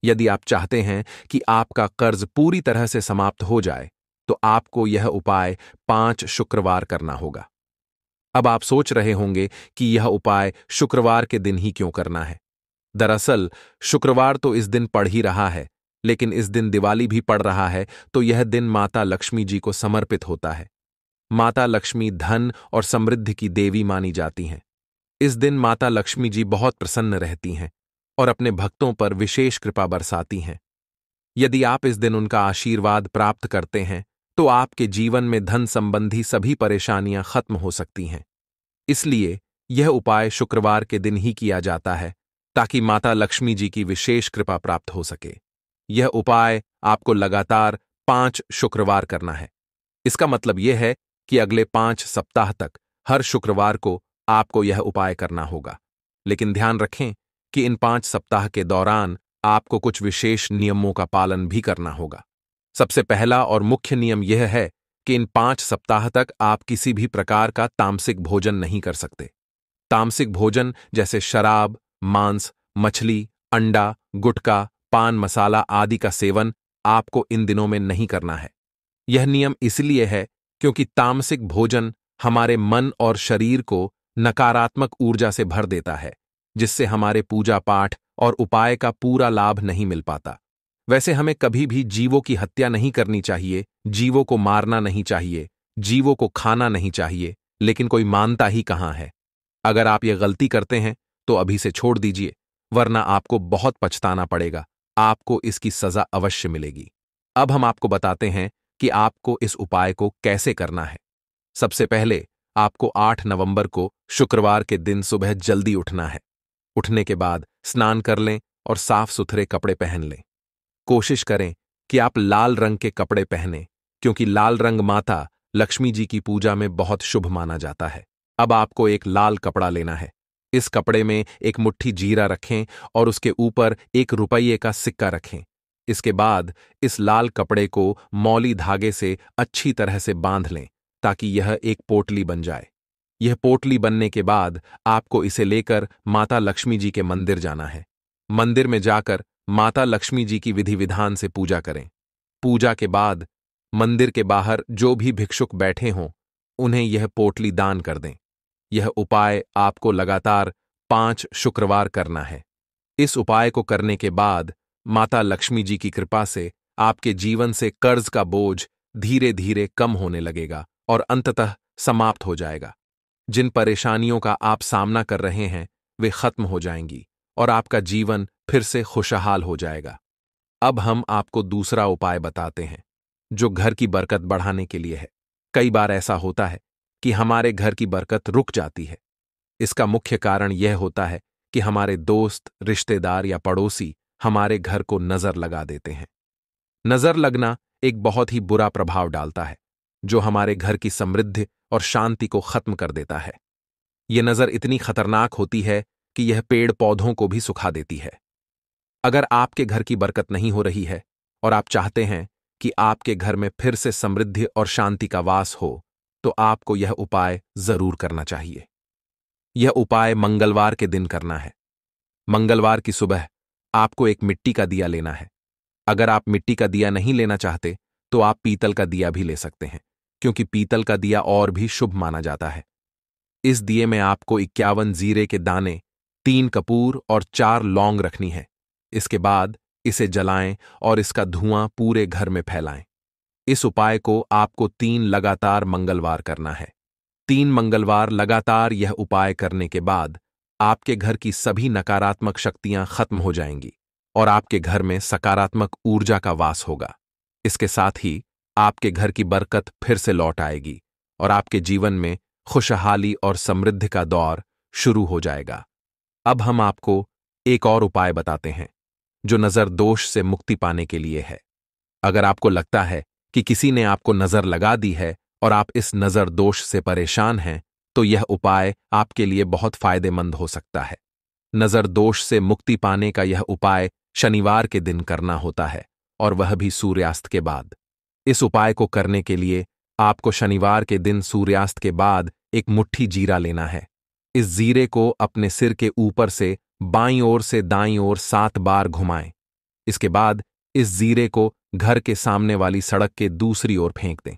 यदि आप चाहते हैं कि आपका कर्ज पूरी तरह से समाप्त हो जाए, तो आपको यह उपाय 5 शुक्रवार करना होगा। अब आप सोच रहे होंगे कि यह उपाय शुक्रवार के दिन ही क्यों करना है। दरअसल शुक्रवार तो इस दिन पड़ ही रहा है, लेकिन इस दिन दिवाली भी पड़ रहा है, तो यह दिन माता लक्ष्मी जी को समर्पित होता है। माता लक्ष्मी धन और समृद्धि की देवी मानी जाती हैं। इस दिन माता लक्ष्मी जी बहुत प्रसन्न रहती हैं और अपने भक्तों पर विशेष कृपा बरसाती हैं। यदि आप इस दिन उनका आशीर्वाद प्राप्त करते हैं तो आपके जीवन में धन संबंधी सभी परेशानियां खत्म हो सकती हैं। इसलिए यह उपाय शुक्रवार के दिन ही किया जाता है ताकि माता लक्ष्मी जी की विशेष कृपा प्राप्त हो सके। यह उपाय आपको लगातार 5 शुक्रवार करना है। इसका मतलब यह है कि अगले 5 सप्ताह तक हर शुक्रवार को आपको यह उपाय करना होगा। लेकिन ध्यान रखें कि इन 5 सप्ताह के दौरान आपको कुछ विशेष नियमों का पालन भी करना होगा। सबसे पहला और मुख्य नियम यह है कि इन 5 सप्ताह तक आप किसी भी प्रकार का तामसिक भोजन नहीं कर सकते। तामसिक भोजन जैसे शराब, मांस, मछली, अंडा, गुटखा, पान मसाला आदि का सेवन आपको इन दिनों में नहीं करना है। यह नियम इसलिए है क्योंकि तामसिक भोजन हमारे मन और शरीर को नकारात्मक ऊर्जा से भर देता है, जिससे हमारे पूजा पाठ और उपाय का पूरा लाभ नहीं मिल पाता। वैसे हमें कभी भी जीवों की हत्या नहीं करनी चाहिए, जीवों को मारना नहीं चाहिए, जीवों को खाना नहीं चाहिए, लेकिन कोई मानता ही कहां है। अगर आप यह गलती करते हैं तो अभी से छोड़ दीजिए, वरना आपको बहुत पछताना पड़ेगा। आपको इसकी सजा अवश्य मिलेगी। अब हम आपको बताते हैं कि आपको इस उपाय को कैसे करना है। सबसे पहले आपको 8 नवंबर को शुक्रवार के दिन सुबह जल्दी उठना है। उठने के बाद स्नान कर लें और साफ सुथरे कपड़े पहन लें। कोशिश करें कि आप लाल रंग के कपड़े पहनें, क्योंकि लाल रंग माता लक्ष्मी जी की पूजा में बहुत शुभ माना जाता है। अब आपको एक लाल कपड़ा लेना है। इस कपड़े में एक मुट्ठी जीरा रखें और उसके ऊपर 1 रुपये का सिक्का रखें। इसके बाद इस लाल कपड़े को मौली धागे से अच्छी तरह से बांध लें ताकि यह एक पोटली बन जाए। यह पोटली बनने के बाद आपको इसे लेकर माता लक्ष्मी जी के मंदिर जाना है। मंदिर में जाकर माता लक्ष्मी जी की विधि विधान से पूजा करें। पूजा के बाद मंदिर के बाहर जो भी भिक्षुक बैठे हों, उन्हें यह पोटली दान कर दें। यह उपाय आपको लगातार 5 शुक्रवार करना है। इस उपाय को करने के बाद माता लक्ष्मी जी की कृपा से आपके जीवन से कर्ज का बोझ धीरे धीरे कम होने लगेगा और अंततः समाप्त हो जाएगा। जिन परेशानियों का आप सामना कर रहे हैं वे खत्म हो जाएंगी और आपका जीवन फिर से खुशहाल हो जाएगा। अब हम आपको दूसरा उपाय बताते हैं, जो घर की बरकत बढ़ाने के लिए है। कई बार ऐसा होता है कि हमारे घर की बरकत रुक जाती है। इसका मुख्य कारण यह होता है कि हमारे दोस्त, रिश्तेदार या पड़ोसी हमारे घर को नजर लगा देते हैं। नजर लगना एक बहुत ही बुरा प्रभाव डालता है, जो हमारे घर की समृद्धि और शांति को खत्म कर देता है। यह नजर इतनी खतरनाक होती है कि यह पेड़ पौधों को भी सुखा देती है। अगर आपके घर की बरकत नहीं हो रही है और आप चाहते हैं कि आपके घर में फिर से समृद्धि और शांति का वास हो, तो आपको यह उपाय जरूर करना चाहिए। यह उपाय मंगलवार के दिन करना है। मंगलवार की सुबह आपको एक मिट्टी का दिया लेना है। अगर आप मिट्टी का दिया नहीं लेना चाहते तो आप पीतल का दिया भी ले सकते हैं, क्योंकि पीतल का दिया और भी शुभ माना जाता है। इस दिए में आपको 51 जीरे के दाने, 3 कपूर और 4 लौंग रखनी है। इसके बाद इसे जलाएं और इसका धुआं पूरे घर में फैलाएं। इस उपाय को आपको 3 लगातार मंगलवार करना है। 3 मंगलवार लगातार यह उपाय करने के बाद आपके घर की सभी नकारात्मक शक्तियां खत्म हो जाएंगी और आपके घर में सकारात्मक ऊर्जा का वास होगा। इसके साथ ही आपके घर की बरकत फिर से लौट आएगी और आपके जीवन में खुशहाली और समृद्धि का दौर शुरू हो जाएगा। अब हम आपको एक और उपाय बताते हैं, जो नजर दोष से मुक्ति पाने के लिए है। अगर आपको लगता है कि किसी ने आपको नजर लगा दी है और आप इस नजर दोष से परेशान हैं, तो यह उपाय आपके लिए बहुत फायदेमंद हो सकता है। नजर दोष से मुक्ति पाने का यह उपाय शनिवार के दिन करना होता है, और वह भी सूर्यास्त के बाद। इस उपाय को करने के लिए आपको शनिवार के दिन सूर्यास्त के बाद एक मुट्ठी जीरा लेना है। इस जीरे को अपने सिर के ऊपर से बाईं ओर से दाईं ओर 7 बार घुमाएं। इसके बाद इस जीरे को घर के सामने वाली सड़क के दूसरी ओर फेंक दें।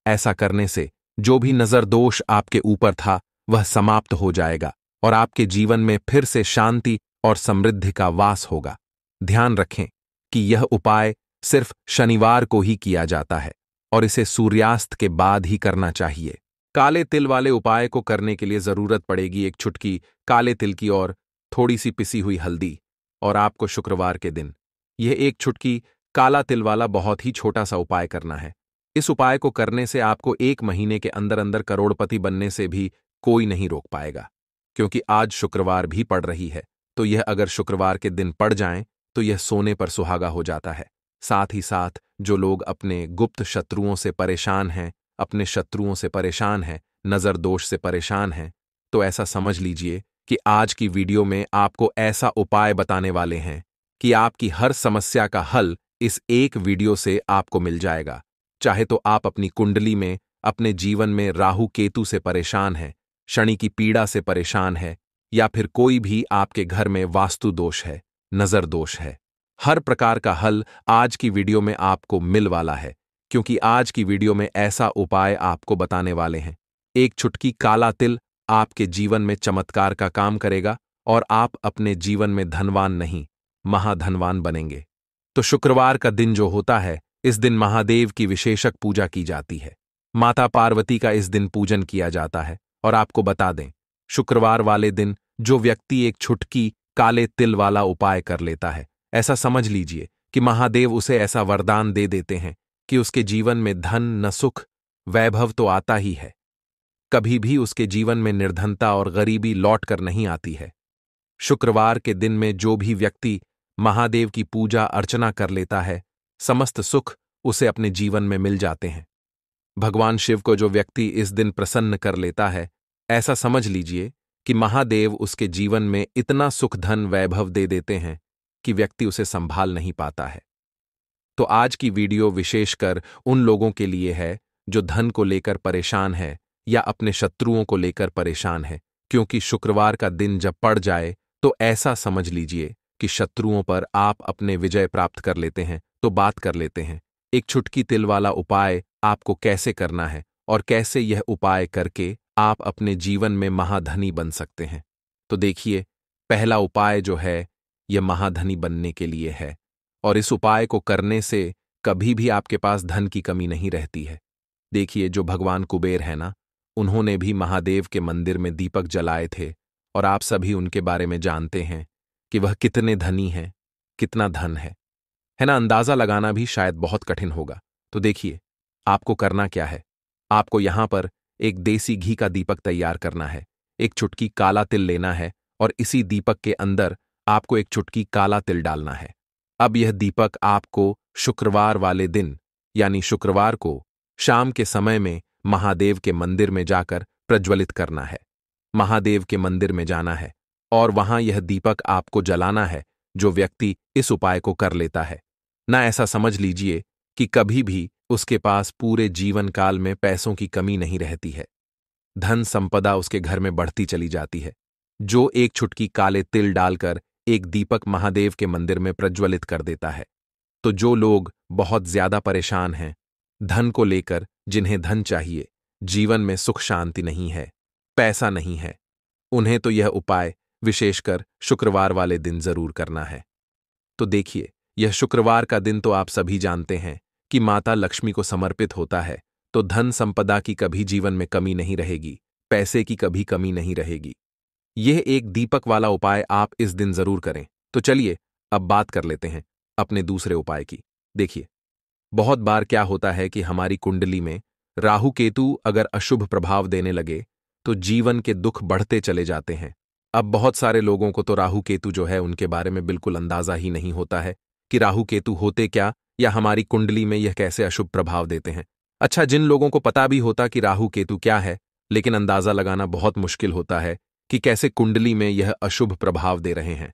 ऐसा करने से जो भी नजर दोष आपके ऊपर था वह समाप्त हो जाएगा और आपके जीवन में फिर से शांति और समृद्धि का वास होगा। ध्यान रखें कि यह उपाय सिर्फ शनिवार को ही किया जाता है और इसे सूर्यास्त के बाद ही करना चाहिए। काले तिल वाले उपाय को करने के लिए जरूरत पड़ेगी 1 चुटकी काले तिल की और थोड़ी सी पिसी हुई हल्दी, और आपको शुक्रवार के दिन यह 1 चुटकी काला तिल वाला बहुत ही छोटा सा उपाय करना है। इस उपाय को करने से आपको 1 महीने के अंदर अंदर करोड़पति बनने से भी कोई नहीं रोक पाएगा। क्योंकि आज शुक्रवार भी पड़ रही है, तो यह अगर शुक्रवार के दिन पड़ जाएं तो यह सोने पर सुहागा हो जाता है। साथ ही साथ जो लोग अपने गुप्त शत्रुओं से परेशान हैं, अपने शत्रुओं से परेशान हैं, नजर दोष से परेशान हैं, तो ऐसा समझ लीजिए कि आज की वीडियो में आपको ऐसा उपाय बताने वाले हैं कि आपकी हर समस्या का हल इस एक वीडियो से आपको मिल जाएगा। चाहे तो आप अपनी कुंडली में, अपने जीवन में राहु केतु से परेशान हैं, शनि की पीड़ा से परेशान है, या फिर कोई भी आपके घर में वास्तु दोष है, नजर दोष है, हर प्रकार का हल आज की वीडियो में आपको मिल वाला है। क्योंकि आज की वीडियो में ऐसा उपाय आपको बताने वाले हैं। एक चुटकी काला तिल आपके जीवन में चमत्कार का काम करेगा और आप अपने जीवन में धनवान नहीं, महाधनवान बनेंगे। तो शुक्रवार का दिन जो होता है, इस दिन महादेव की विशेषक पूजा की जाती है। माता पार्वती का इस दिन पूजन किया जाता है। और आपको बता दें, शुक्रवार वाले दिन जो व्यक्ति एक चुटकी काले तिल वाला उपाय कर लेता है, ऐसा समझ लीजिए कि महादेव उसे ऐसा वरदान दे देते हैं कि उसके जीवन में धन न सुख वैभव तो आता ही है, कभी भी उसके जीवन में निर्धनता और गरीबी लौट कर नहीं आती है। शुक्रवार के दिन में जो भी व्यक्ति महादेव की पूजा अर्चना कर लेता है, समस्त सुख उसे अपने जीवन में मिल जाते हैं। भगवान शिव को जो व्यक्ति इस दिन प्रसन्न कर लेता है, ऐसा समझ लीजिए कि महादेव उसके जीवन में इतना सुख धन वैभव दे देते हैं कि व्यक्ति उसे संभाल नहीं पाता है। तो आज की वीडियो विशेषकर उन लोगों के लिए है जो धन को लेकर परेशान है या अपने शत्रुओं को लेकर परेशान है। क्योंकि शुक्रवार का दिन जब पड़ जाए तो ऐसा समझ लीजिए कि शत्रुओं पर आप अपने विजय प्राप्त कर लेते हैं। तो बात कर लेते हैं एक चुटकी तिल वाला उपाय आपको कैसे करना है और कैसे यह उपाय करके आप अपने जीवन में महाधनी बन सकते हैं। तो देखिए, पहला उपाय जो है यह महाधनी बनने के लिए है, और इस उपाय को करने से कभी भी आपके पास धन की कमी नहीं रहती है। देखिए, जो भगवान कुबेर है ना, उन्होंने भी महादेव के मंदिर में दीपक जलाए थे, और आप सभी उनके बारे में जानते हैं कि वह कितने धनी हैं, कितना धन है ना। अंदाजा लगाना भी शायद बहुत कठिन होगा। तो देखिए, आपको करना क्या है। आपको यहां पर एक देसी घी का दीपक तैयार करना है, एक चुटकी काला तिल लेना है, और इसी दीपक के अंदर आपको एक चुटकी काला तिल डालना है। अब यह दीपक आपको शुक्रवार वाले दिन, यानी शुक्रवार को शाम के समय में महादेव के मंदिर में जाकर प्रज्वलित करना है। महादेव के मंदिर में जाना है और वहां यह दीपक आपको जलाना है। जो व्यक्ति इस उपाय को कर लेता है ना, ऐसा समझ लीजिए कि कभी भी उसके पास पूरे जीवन काल में पैसों की कमी नहीं रहती है। धन संपदा उसके घर में बढ़ती चली जाती है। जो एक चुटकी काले तिल डालकर एक दीपक महादेव के मंदिर में प्रज्वलित कर देता है, तो जो लोग बहुत ज्यादा परेशान हैं धन को लेकर, जिन्हें धन चाहिए, जीवन में सुख शांति नहीं है, पैसा नहीं है, उन्हें तो यह उपाय विशेषकर शुक्रवार वाले दिन जरूर करना है। तो देखिए, यह शुक्रवार का दिन तो आप सभी जानते हैं कि माता लक्ष्मी को समर्पित होता है, तो धन संपदा की कभी जीवन में कमी नहीं रहेगी, पैसे की कभी कमी नहीं रहेगी। यह एक दीपक वाला उपाय आप इस दिन जरूर करें। तो चलिए अब बात कर लेते हैं अपने दूसरे उपाय की। देखिए, बहुत बार क्या होता है कि हमारी कुंडली में राहु केतु अगर अशुभ प्रभाव देने लगे तो जीवन के दुख बढ़ते चले जाते हैं। अब बहुत सारे लोगों को तो राहु केतु जो है उनके बारे में बिल्कुल अंदाजा ही नहीं होता है कि राहु केतु होते क्या, या हमारी कुंडली में यह कैसे अशुभ प्रभाव देते हैं। अच्छा, जिन लोगों को पता भी होता कि राहु केतु क्या है, लेकिन अंदाजा लगाना बहुत मुश्किल होता है कि कैसे कुंडली में यह अशुभ प्रभाव दे रहे हैं,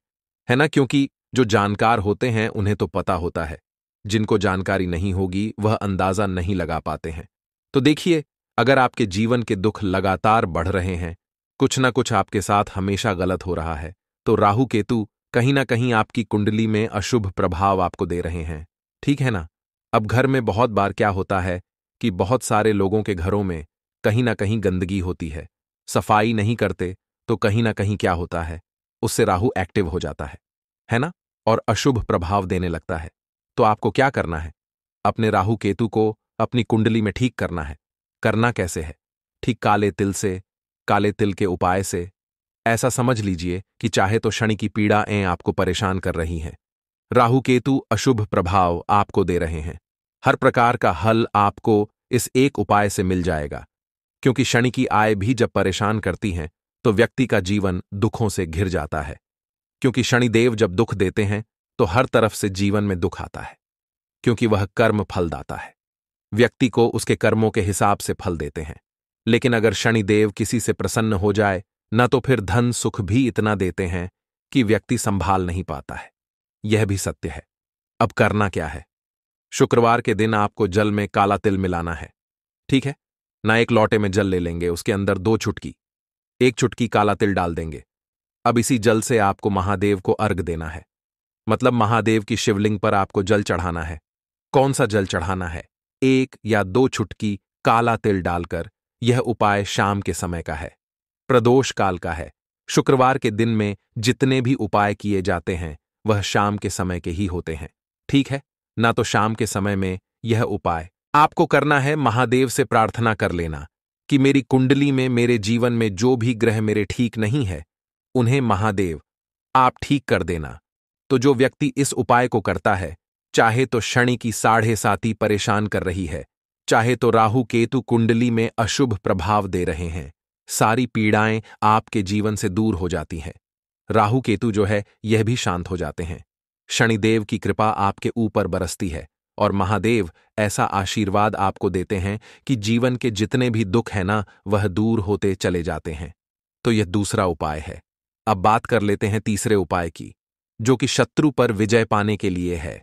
है ना। क्योंकि जो जानकार होते हैं उन्हें तो पता होता है, जिनको जानकारी नहीं होगी वह अंदाजा नहीं लगा पाते हैं। तो देखिए, अगर आपके जीवन के दुख लगातार बढ़ रहे हैं, कुछ ना कुछ आपके साथ हमेशा गलत हो रहा है, तो राहु केतु कहीं ना कहीं आपकी कुंडली में अशुभ प्रभाव आपको दे रहे हैं, ठीक है ना। अब घर में बहुत बार क्या होता है कि बहुत सारे लोगों के घरों में कहीं ना कहीं गंदगी होती है, सफाई नहीं करते, तो कहीं ना कहीं क्या होता है, उससे राहु एक्टिव हो जाता है ना, और अशुभ प्रभाव देने लगता है। तो आपको क्या करना है, अपने राहु केतु को अपनी कुंडली में ठीक करना है। करना कैसे है, ठीक काले तिल से, काले तिल के उपाय से। ऐसा समझ लीजिए कि चाहे तो शनि की पीड़ाएं आपको परेशान कर रही हैं, राहु केतु अशुभ प्रभाव आपको दे रहे हैं, हर प्रकार का हल आपको इस एक उपाय से मिल जाएगा। क्योंकि शनि की आय भी जब परेशान करती हैं तो व्यक्ति का जीवन दुखों से घिर जाता है। क्योंकि शनिदेव जब दुख देते हैं तो हर तरफ से जीवन में दुख आता है, क्योंकि वह कर्म फलदाता है। व्यक्ति को उसके कर्मों के हिसाब से फल देते हैं। लेकिन अगर शनिदेव किसी से प्रसन्न हो जाए न तो फिर धन सुख भी इतना देते हैं कि व्यक्ति संभाल नहीं पाता है। यह भी सत्य है। अब करना क्या है? शुक्रवार के दिन आपको जल में काला तिल मिलाना है। ठीक है ना? एक लोटे में जल ले लेंगे, उसके अंदर 2 चुटकी, 1 चुटकी काला तिल डाल देंगे। अब इसी जल से आपको महादेव को अर्घ देना है। मतलब महादेव की शिवलिंग पर आपको जल चढ़ाना है। कौन सा जल चढ़ाना है? 1 या 2 चुटकी काला तिल डालकर। यह उपाय शाम के समय का है, प्रदोष काल का है। शुक्रवार के दिन में जितने भी उपाय किए जाते हैं वह शाम के समय के ही होते हैं। ठीक है ना? तो शाम के समय में यह उपाय आपको करना है। महादेव से प्रार्थना कर लेना कि मेरी कुंडली में, मेरे जीवन में जो भी ग्रह मेरे ठीक नहीं है उन्हें महादेव आप ठीक कर देना। तो जो व्यक्ति इस उपाय को करता है, चाहे तो शनि की 7.5 परेशान कर रही है, चाहे तो राहु केतु कुंडली में अशुभ प्रभाव दे रहे हैं, सारी पीड़ाएं आपके जीवन से दूर हो जाती हैं। राहु केतु जो है यह भी शांत हो जाते हैं। शनिदेव की कृपा आपके ऊपर बरसती है और महादेव ऐसा आशीर्वाद आपको देते हैं कि जीवन के जितने भी दुख हैं ना वह दूर होते चले जाते हैं। तो यह दूसरा उपाय है। अब बात कर लेते हैं तीसरे उपाय की, जो कि शत्रु पर विजय पाने के लिए है।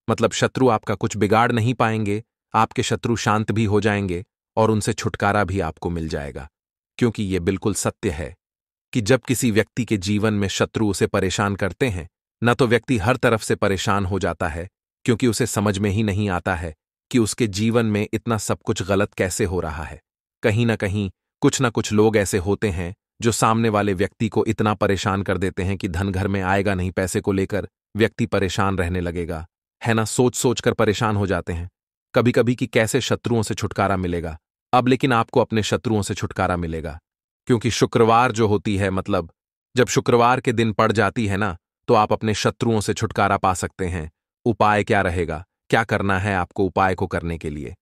मतलब शत्रु आपका कुछ बिगाड़ नहीं पाएंगे, आपके शत्रु शांत भी हो जाएंगे और उनसे छुटकारा भी आपको मिल जाएगा। क्योंकि यह बिल्कुल सत्य है कि जब किसी व्यक्ति के जीवन में शत्रु उसे परेशान करते हैं न तो व्यक्ति हर तरफ से परेशान हो जाता है, क्योंकि उसे समझ में ही नहीं आता है कि उसके जीवन में इतना सब कुछ गलत कैसे हो रहा है। कहीं ना कुछ लोग ऐसे होते हैं जो सामने वाले व्यक्ति को इतना परेशान कर देते हैं कि धन घर में आएगा नहीं, पैसे को लेकर व्यक्ति परेशान रहने लगेगा, है ना? सोच सोच कर परेशान हो जाते हैं कभी कभी कि कैसे शत्रुओं से छुटकारा मिलेगा। अब लेकिन आपको अपने शत्रुओं से छुटकारा मिलेगा, क्योंकि शुक्रवार जो होती है, मतलब जब शुक्रवार के दिन पड़ जाती है ना, तो आप अपने शत्रुओं से छुटकारा पा सकते हैं। उपाय क्या रहेगा? क्या करना है आपको उपाय को करने के लिए?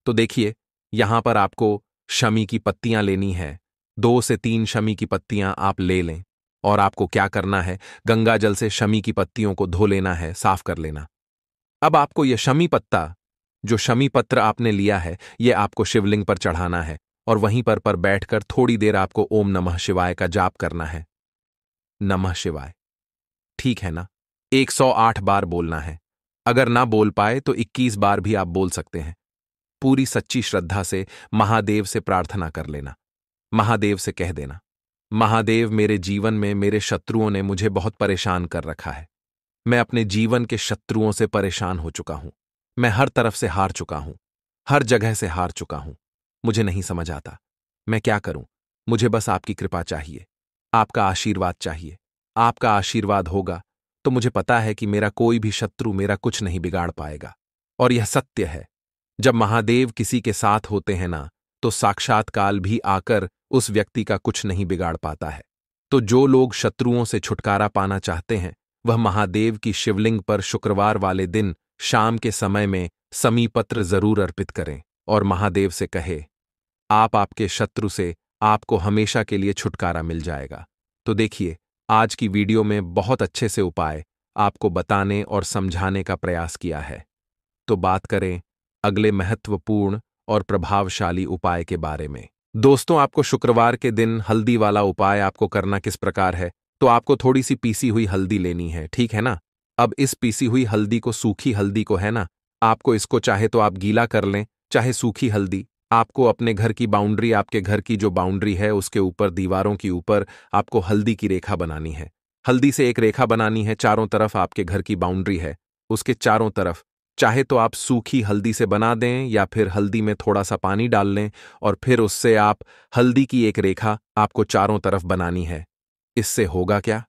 तो देखिए, यहां पर आपको शमी की पत्तियां लेनी है। 2 से 3 शमी की पत्तियां आप ले लें और आपको क्या करना है, गंगा जल से शमी की पत्तियों को धो लेना है, साफ कर लेना। अब आपको यह शमी पत्ता, जो शमी पत्र आपने लिया है, यह आपको शिवलिंग पर चढ़ाना है और वहीं पर बैठकर थोड़ी देर आपको ओम नमः शिवाय का जाप करना है। नमः शिवाय, ठीक है ना? 108 बार बोलना है। अगर ना बोल पाए तो 21 बार भी आप बोल सकते हैं। पूरी सच्ची श्रद्धा से महादेव से प्रार्थना कर लेना। महादेव से कह देना, महादेव, मेरे जीवन में मेरे शत्रुओं ने मुझे बहुत परेशान कर रखा है। मैं अपने जीवन के शत्रुओं से परेशान हो चुका हूं। मैं हर तरफ से हार चुका हूं, हर जगह से हार चुका हूं। मुझे नहीं समझ आता मैं क्या करूं। मुझे बस आपकी कृपा चाहिए, आपका आशीर्वाद चाहिए। आपका आशीर्वाद होगा तो मुझे पता है कि मेरा कोई भी शत्रु मेरा कुछ नहीं बिगाड़ पाएगा। और यह सत्य है, जब महादेव किसी के साथ होते हैं ना, तो साक्षात काल भी आकर उस व्यक्ति का कुछ नहीं बिगाड़ पाता है। तो जो लोग शत्रुओं से छुटकारा पाना चाहते हैं वह महादेव की शिवलिंग पर शुक्रवार वाले दिन शाम के समय में समीपत्र जरूर अर्पित करें और महादेव से कहे, आपके शत्रु से आपको हमेशा के लिए छुटकारा मिल जाएगा। तो देखिए, आज की वीडियो में बहुत अच्छे से उपाय आपको बताने और समझाने का प्रयास किया है। तो बात करें अगले महत्वपूर्ण और प्रभावशाली उपाय के बारे में। दोस्तों, आपको शुक्रवार के दिन हल्दी वाला उपाय आपको करना किस प्रकार है? तो आपको थोड़ी सी पीसी हुई हल्दी लेनी है, ठीक है ना? अब इस पीसी हुई हल्दी को, सूखी हल्दी को, है ना, आपको इसको चाहे तो आप गीला कर लें, चाहे सूखी हल्दी। आपको अपने घर की बाउंड्री, आपके घर की जो बाउंड्री है उसके ऊपर, दीवारों के ऊपर आपको हल्दी की रेखा बनानी है। हल्दी से एक रेखा बनानी है, चारों तरफ आपके घर की बाउंड्री है उसके चारों तरफ। चाहे तो आप सूखी हल्दी से बना दें या फिर हल्दी में थोड़ा सा पानी डाल लें और फिर उससे आप हल्दी की एक रेखा आपको चारों तरफ बनानी है। इससे होगा क्या?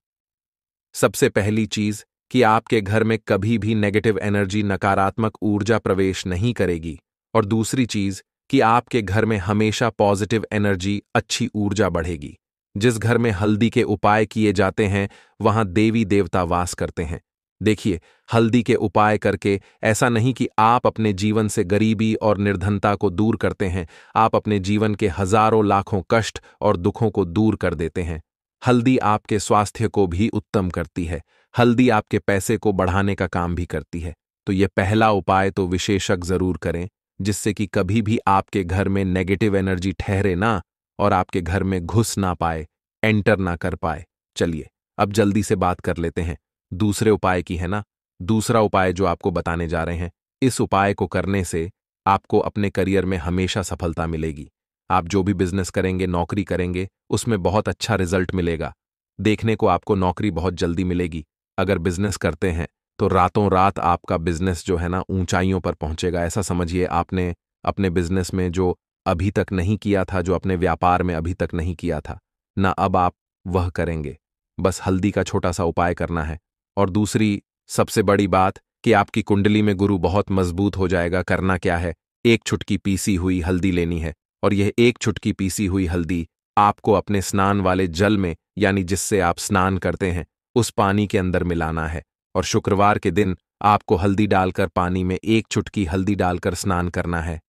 सबसे पहली चीज कि आपके घर में कभी भी नेगेटिव एनर्जी, नकारात्मक ऊर्जा प्रवेश नहीं करेगी। और दूसरी चीज कि आपके घर में हमेशा पॉजिटिव एनर्जी, अच्छी ऊर्जा बढ़ेगी। जिस घर में हल्दी के उपाय किए जाते हैं वहां देवी देवता वास करते हैं। देखिए, हल्दी के उपाय करके ऐसा नहीं कि आप अपने जीवन से गरीबी और निर्धनता को दूर करते हैं, आप अपने जीवन के हजारों लाखों कष्ट और दुखों को दूर कर देते हैं। हल्दी आपके स्वास्थ्य को भी उत्तम करती है। हल्दी आपके पैसे को बढ़ाने का काम भी करती है। तो ये पहला उपाय तो विशेषज्ञ जरूर करें, जिससे कि कभी भी आपके घर में नेगेटिव एनर्जी ठहरे ना और आपके घर में घुस ना पाए, एंटर ना कर पाए। चलिए, अब जल्दी से बात कर लेते हैं दूसरे उपाय की, है ना। दूसरा उपाय जो आपको बताने जा रहे हैं, इस उपाय को करने से आपको अपने करियर में हमेशा सफलता मिलेगी। आप जो भी बिजनेस करेंगे, नौकरी करेंगे, उसमें बहुत अच्छा रिजल्ट मिलेगा। देखने को आपको नौकरी बहुत जल्दी मिलेगी। अगर बिजनेस करते हैं तो रातों रात आपका बिजनेस जो है ना ऊंचाइयों पर पहुंचेगा। ऐसा समझिए, आपने अपने बिजनेस में जो अभी तक नहीं किया था, जो अपने व्यापार में अभी तक नहीं किया था ना, अब आप वह करेंगे। बस हल्दी का छोटा सा उपाय करना है। और दूसरी सबसे बड़ी बात कि आपकी कुंडली में गुरु बहुत मजबूत हो जाएगा। करना क्या है, एक चुटकी पीसी हुई हल्दी लेनी है और यह एक चुटकी पीसी हुई हल्दी आपको अपने स्नान वाले जल में, यानी जिससे आप स्नान करते हैं, उस पानी के अंदर मिलाना है। और शुक्रवार के दिन आपको हल्दी डालकर, पानी में एक चुटकी हल्दी डालकर स्नान करना है।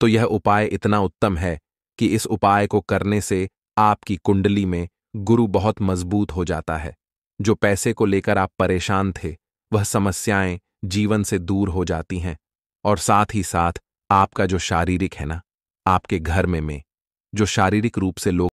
तो यह उपाय इतना उत्तम है कि इस उपाय को करने से आपकी कुंडली में गुरु बहुत मजबूत हो जाता है। जो पैसे को लेकर आप परेशान थे, वह समस्याएं जीवन से दूर हो जाती हैं। और साथ ही साथ आपका जो शारीरिक है ना, आपके घर में जो शारीरिक रूप से लोग